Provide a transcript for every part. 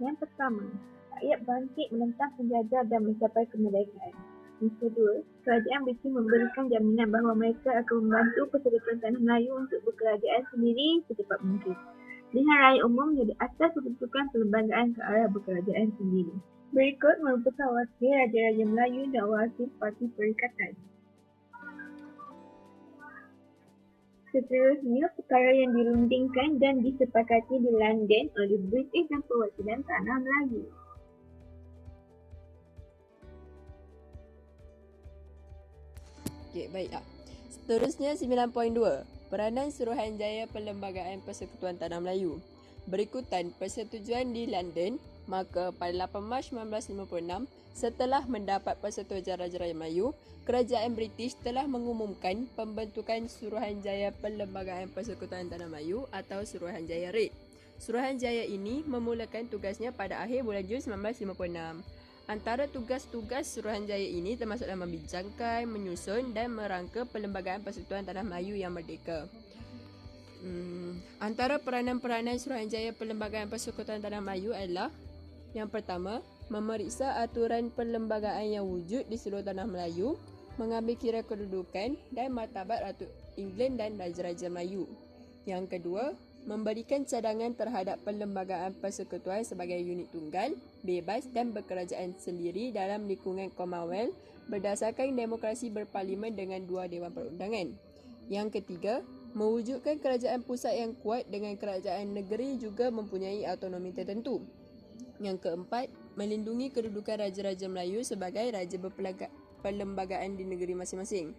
Yang pertama, rakyat bangkit menentang penjajah dan mencapai kemerdekaan. Yang kedua, kerajaan British memberikan jaminan bahawa mereka akan membantu persekutuan tanah Melayu untuk berkerajaan sendiri secepat mungkin. Dengan rakyat umum menjadi asas pembentukan perlembagaan ke arah berkerajaan sendiri. Berikut merupakan wakil Raja-Raja Melayu dan wakil Parti Perikatan. Seterusnya, perkara yang dirundingkan dan disepakati di London oleh British dan Perwakilan Tanah Melayu. Okey, baik. Seterusnya 9.2. Peranan Suruhanjaya Perlembagaan Persekutuan Tanah Melayu. Berikutan persetujuan di London, maka pada 8 Mac 1956, setelah mendapat persetujuan Raja-Raja Melayu, Kerajaan British telah mengumumkan pembentukan Suruhanjaya Perlembagaan Persekutuan Tanah Melayu atau Suruhanjaya RED. Suruhanjaya ini memulakan tugasnya pada akhir bulan Jun 1956. Antara tugas-tugas Suruhanjaya ini termasuklah membincangkan, menyusun dan merangka Perlembagaan Persekutuan Tanah Melayu yang merdeka. Antara peranan-peranan Suruhanjaya Perlembagaan Persekutuan Tanah Melayu adalah: yang pertama, memeriksa aturan perlembagaan yang wujud di seluruh tanah Melayu, mengambil kira kedudukan dan martabat Ratu England dan Raja-Raja Melayu. Yang kedua, memberikan cadangan terhadap perlembagaan persekutuan sebagai unit tunggal, bebas dan berkerajaan sendiri dalam lingkungan Commonwealth berdasarkan demokrasi berparlimen dengan 2 Dewan Perundangan. Yang ketiga, mewujudkan kerajaan pusat yang kuat dengan kerajaan negeri juga mempunyai autonomi tertentu. Yang keempat, melindungi kedudukan Raja-Raja Melayu sebagai raja perlembagaan di negeri masing-masing.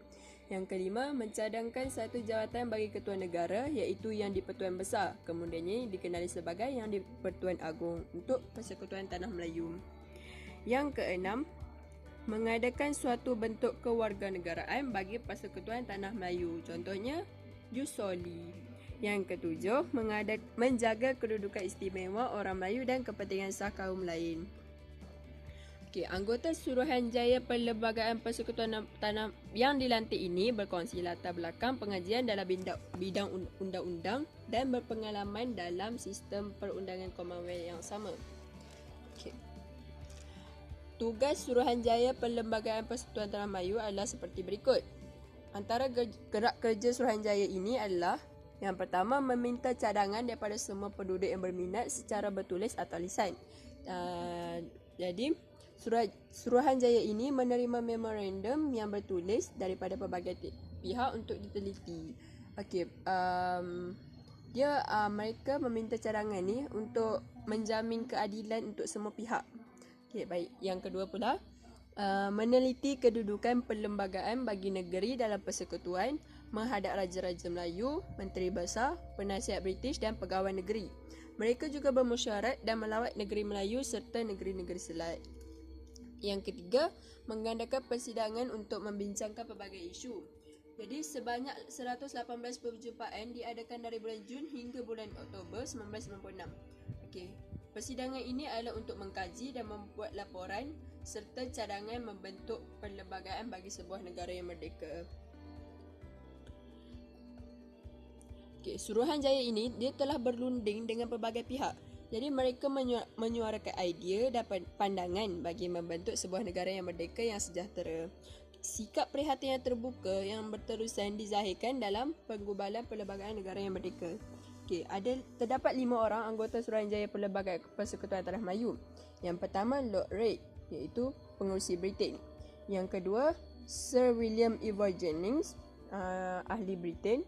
Yang kelima, mencadangkan satu jawatan bagi Ketua Negara iaitu Yang di-Pertuan Besar, kemudiannya dikenali sebagai Yang di-Pertuan Agong untuk Persekutuan Tanah Melayu. Yang keenam, mengadakan suatu bentuk kewarganegaraan bagi Persekutuan Tanah Melayu, contohnya Jus Soli. Yang ketujuh, menjaga kedudukan istimewa orang Melayu dan kepentingan sah kaum lain. Okey, anggota Suruhanjaya Perlembagaan Persekutuan Tanah yang dilantik ini berkongsi latar belakang pengajian dalam bidang undang-undang dan berpengalaman dalam sistem perundangan Commonwealth yang sama. Okey. Tugas Suruhanjaya Perlembagaan Persekutuan Tanah Melayu adalah seperti berikut. Antara gerak kerja Suruhanjaya ini adalah: yang pertama, meminta cadangan daripada semua penduduk yang berminat secara bertulis atau lisan. Jadi, Suruhanjaya ini menerima memorandum yang bertulis daripada pelbagai pihak untuk diteliti. Okey, mereka meminta cadangan ni untuk menjamin keadilan untuk semua pihak. Okey, baik. Yang kedua pula, meneliti kedudukan perlembagaan bagi negeri dalam persekutuan menghadap Raja-Raja Melayu, Menteri Besar, Penasihat British dan Pegawai Negeri. Mereka juga bermesyuarat dan melawat negeri Melayu serta negeri-negeri selat. Yang ketiga, mengadakan persidangan untuk membincangkan pelbagai isu. Jadi sebanyak 118 perjumpaan diadakan dari bulan Jun hingga bulan Oktober 1996. Okey, persidangan ini adalah untuk mengkaji dan membuat laporan serta cadangan membentuk perlembagaan bagi sebuah negara yang merdeka. Okay, Suruhanjaya ini dia telah berunding dengan pelbagai pihak. Jadi mereka menyuarakan idea dan pandangan bagi membentuk sebuah negara yang merdeka yang sejahtera. Sikap prihatin yang terbuka yang berterusan dizahirkan dalam penggubalan perlembagaan negara yang merdeka. Okay, terdapat 5 orang anggota Suruhanjaya Perlembagaan Persekutuan Tanah Melayu. Yang pertama, Lord Reid, iaitu pengerusi Britain. Yang kedua, Sir William Ewart Jennings, ahli Britain.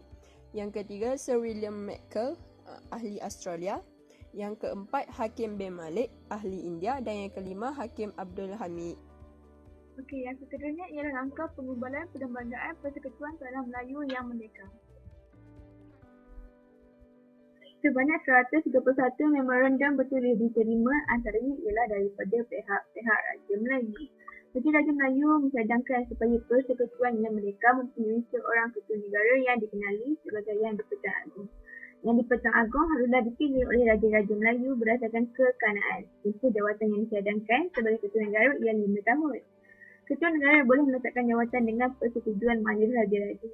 Yang ketiga, Sir William McKell, ahli Australia. Yang keempat, Hakim bin Malik, ahli India. Dan yang kelima, Hakim Abdul Hamid. Okey, yang seterusnya ialah langkah pengubalan Perlembagaan Persekutuan Tanah Melayu yang merdeka. Sebanyak 131 memorandum bertulis diterima, antaranya ialah daripada pihak-pihak Raja Melayu. Raja Melayu mencadangkan supaya persekutuan yang merdeka mempunyai seorang ketua negara yang dikenali sebagai Yang di-Pertuan Agong. Yang di-Pertuan Agong haruslah dipilih oleh Raja-Raja Melayu berdasarkan kekanaan. Jika jawatan yang dicadangkan sebagai ketua negara ialah 5 tahun. Ketua negara boleh meletakkan jawatan dengan persetujuan majlis Raja-Raja.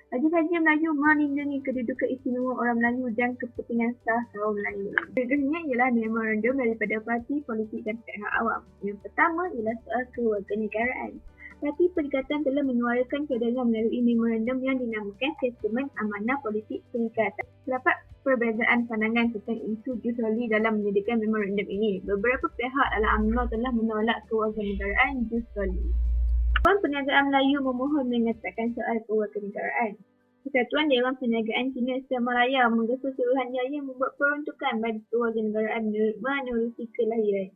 Raja-raja Melayu melindungi kedudukan istimewa orang Melayu dan kepentingan sah kaum Melayu. Berikutnya ialah memorandum daripada parti politik dan pihak awam. Yang pertama ialah soal kewarganegaraan. Parti Perikatan telah menyuarakan cadangan melalui memorandum yang dinamakan Testament Amanah Politik Perikatan. Terdapat perbezaan pandangan tentang isu jus soli dalam menyediakan memorandum ini. Beberapa pihak dalam UMNO telah menolak kewarganegaraan jus soli. Dewan Perniagaan Melayu memohon mengatakan soal kewarganegaraan. Persatuan Dewan Perniagaan Cina Semalaya menggesa Suruhanjaya membuat peruntukan bagi kewarganegaraan menerusi kelahiran.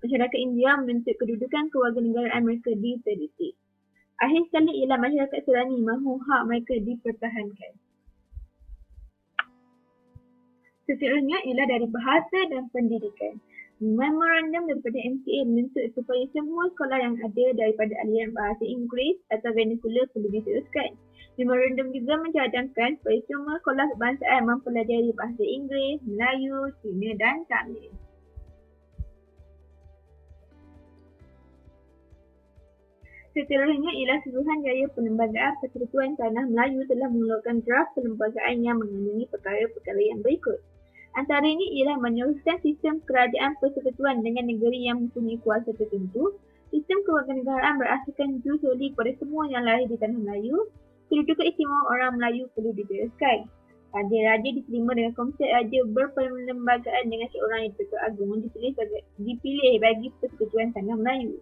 Masyarakat India menuntut kedudukan kewarganegaraan mereka diteliti. Akhir sekali ialah masyarakat Serani mahu hak mereka dipertahankan. Seterusnya ialah dari bahasa dan pendidikan. Memorandum daripada MCA menuntut supaya semua sekolah yang ada daripada aliran bahasa Inggeris atau vernacular perlu diteruskan. Memorandum juga mencadangkan supaya semua sekolah kebangsaan mempelajari bahasa Inggeris, Melayu, Cina dan Tamil. Seterusnya ialah Suruhanjaya Perlembagaan Persekutuan Tanah Melayu telah mengeluarkan draft perlembagaan yang mengandungi perkara-perkara yang berikut. Antara ini ialah meneruskan sistem kerajaan persekutuan dengan negeri yang mempunyai kuasa tertentu, sistem kewarganegaraan berasaskan jus soli kepada semua yang lahir di tanah Melayu, kedudukan istimewa orang Melayu perlu diteruskan. Raja-raja diterima dengan konsep raja berperlembagaan dengan seorang yang Ketua Agung dipilih bagi persekutuan tanah Melayu.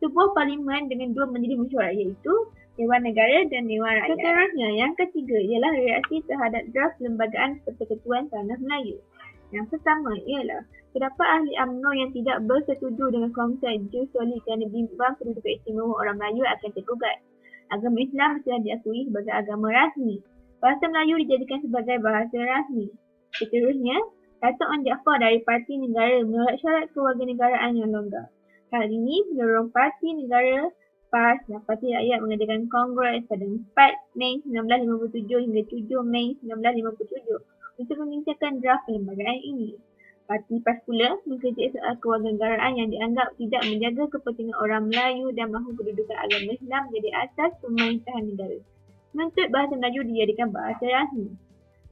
Sebuah parlimen dengan dua majlis mesyuarat iaitu Dewan Negara dan Dewan Rakyat. Seterusnya, yang ketiga ialah reaksi terhadap draft Perlembagaan Persekutuan Tanah Melayu. Yang pertama ialah terdapat ahli UMNO yang tidak bersetuju dengan konsep jus soli kerana bimbang kedudukan istimewa orang Melayu akan tergugat. Agama Islam telah diakui sebagai agama rasmi. Bahasa Melayu dijadikan sebagai bahasa rasmi. Seterusnya, Datuk Wan Jaafar dari Parti Negara menolak syarat kewarganegaraan yang longgar. Hal ini mendorong Parti Negara PAS dan Parti Rakyat mengadakan Kongres pada 4 Mei 1957 hingga 7 Mei 1957 untuk membincangkan draft perlembagaan ini. Parti PAS pula mengkritik soal kewarganegaraan yang dianggap tidak menjaga kepentingan orang Melayu dan mahu kedudukan agama Islam menjadi asas pemerintahan negara. Menuntut bahasa Melayu dijadikan bahasa rasmi.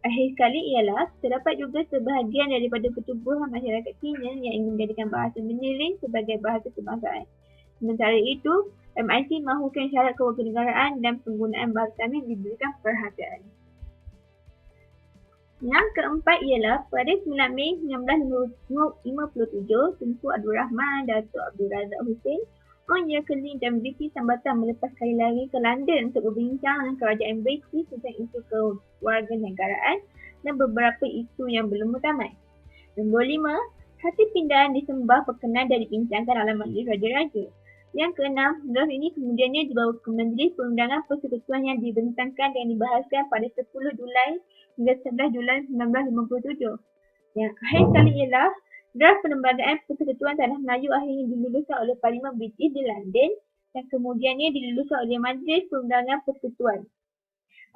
Akhir sekali ialah terdapat juga sebahagian daripada pertubuhan masyarakat Cina yang ingin menjadikan bahasa Mandarin sebagai bahasa kebangsaan. Sementara itu, MIC mahukan syarat kewarganegaraan dan penggunaan bahasa Tamil diberikan perhatian. Yang keempat ialah pada 9 Mei 1957, Tunku Abdul Rahman, Datuk Abdul Razak Hussein, Onja Kelly dan British Sambatan melepas sekali lagi ke London untuk berbincang dengan kerajaan British tentang isu kewarganegaraan dan beberapa isu yang belum tamat. Nombor 5, hati pindahan disembah perkenan dan dibincangkan dalam majlis raja-raja. Yang keenam, draft ini kemudiannya dibawa ke Majlis Perundangan Persekutuan yang dibentangkan dan dibahaskan pada 10 Julai hingga 11 Julai 1957. Yang akhir sekali ialah draft Perlembagaan Persekutuan Tanah Melayu akhirnya diluluskan oleh Parlimen British di London dan kemudiannya diluluskan oleh Majlis Perundangan Persekutuan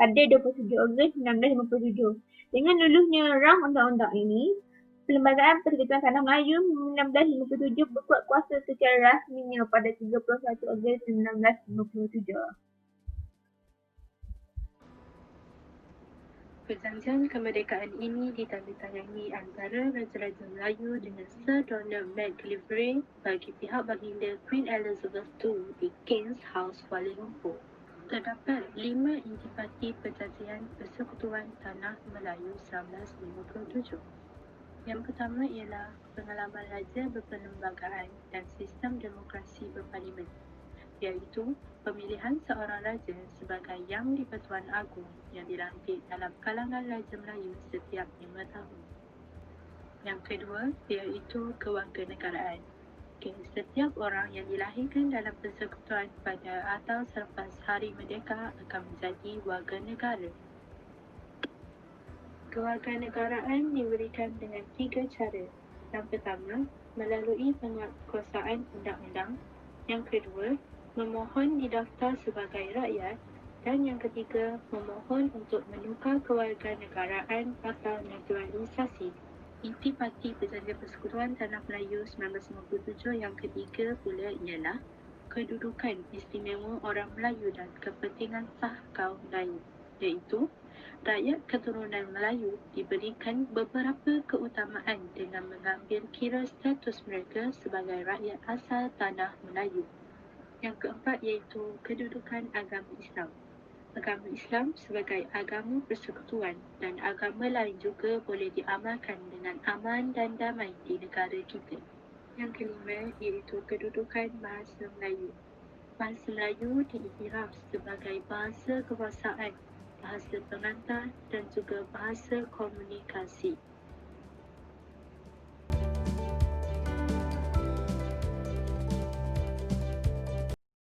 pada 27 Ogos 1957. Dengan lulusnya rang undang-undang ini, Perlembagaan Persekutuan Tanah Melayu 1957 berkuat kuasa secara rasminya pada 31 Ogos 1957. Perjanjian kemerdekaan ini ditandatangani antara Raja-Raja Melayu dengan Sir Donald McGillivray bagi pihak baginda Queen Elizabeth II di King's House, Kuala Lumpur. Terdapat 5 intipati Perjanjian Persekutuan Tanah Melayu 1957. Yang pertama ialah pengalaman raja berperlembagaan dan sistem demokrasi berparlimen, iaitu pemilihan seorang raja sebagai Yang di-Pertuan Agong yang dilantik dalam kalangan Raja Melayu setiap 5 tahun. Yang kedua iaitu kewarganegaraan. Setiap orang yang dilahirkan dalam persekutuan pada atau selepas Hari Merdeka akan menjadi warga negara. Kewarganegaraan diberikan dengan 3 cara. Yang pertama, melalui penguatkuasaan undang-undang. Yang kedua, memohon didaftar sebagai rakyat. Dan yang ketiga, memohon untuk menukar kewarganegaraan atau naturalisasi. Intipati Perjanjian Persekutuan Tanah Melayu 1957 yang ketiga pula ialah kedudukan istimewa orang Melayu dan kepentingan sah kaum Melayu. iaitu rakyat keturunan Melayu diberikan beberapa keutamaan dengan mengambil kira status mereka sebagai rakyat asal tanah Melayu. Yang keempat iaitu kedudukan agama Islam. Agama Islam sebagai agama persekutuan dan agama lain juga boleh diamalkan dengan aman dan damai di negara kita. Yang kelima iaitu kedudukan bahasa Melayu. Bahasa Melayu diiktiraf sebagai bahasa kebangsaan, bahasa pengantar dan juga bahasa komunikasi.